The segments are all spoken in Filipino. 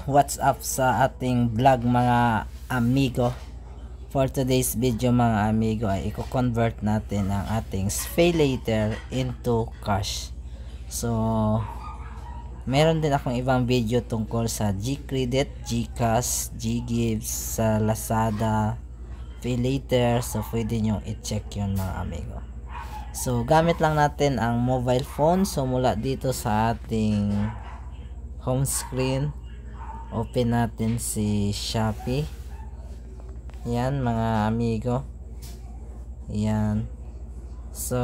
what's up sa ating vlog mga amigo. For today's video mga amigo ay i-convert natin ang ating SPayLater into cash. So meron din akong ibang video tungkol sa GCredit, GCash, GGives, sa Lazada, SPayLater. So pwede nyo i-check yun mga amigo. So gamit lang natin ang mobile phone. So mula dito sa ating home screen, open natin si Shopee. Yan mga amigo. Yan. So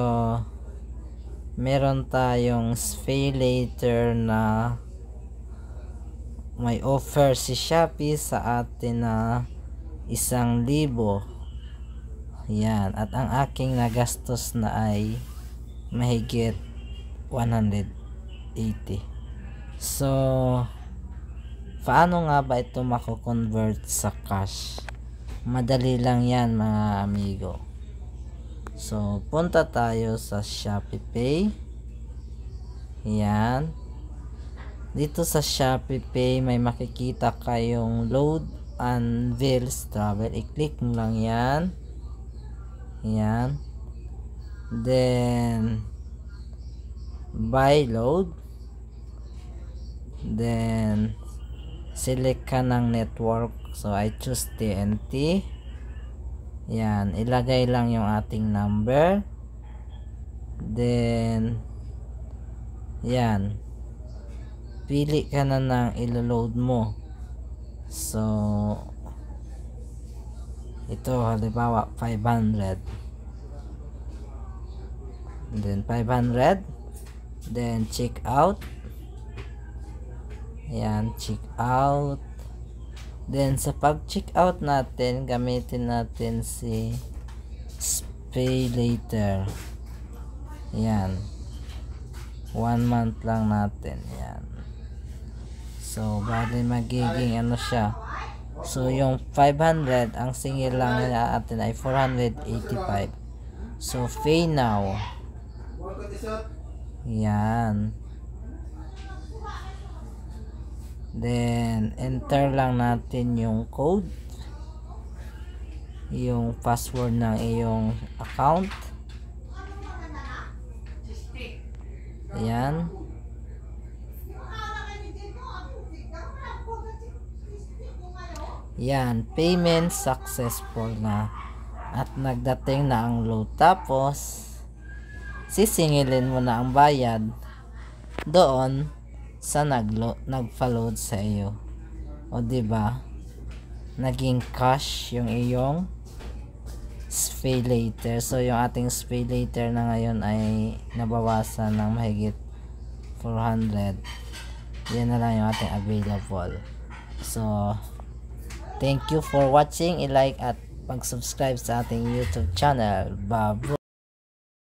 meron tayong SPayLater na may offer si Shopee sa atin na 1,000. Yan. At ang aking nagastos na ay mahigit 180. So paano nga ba ito mako-convert sa cash? Madali lang yan mga amigo. So punta tayo sa Shopee Pay. Yan. Dito sa Shopee Pay may makikita kayong load and bills travel. I-click mo lang yan. Yan. Then buy load. Then select ka ng network. So I choose TNT. Yan, ilagay lang yung ating number. Then yan, pili ka na ng ilo-load mo. So ito halimbawa 500. Then 500. Then check out. Yan, check out. Then sa pag check out natin, gamitin natin si SPayLater. Yan, 1 month lang natin. Yan. So bali magiging ano siya. So yung 500, ang singil lang natin ay 485. So pay now. Yan. Then enter lang natin yung code, yung password ng iyong account. Ayan. Yan, payment successful na at nagdating na ang load. Tapos sisingilin mo na ang bayad doon sa nagpa-load sa iyo. O diba, naging cash yung iyong SPayLater. So yung ating SPayLater na ngayon ay nabawasan ng mahigit 400. Yan na lang yung ating available. So thank you for watching. I-like at pag-subscribe sa ating YouTube channel. Bye.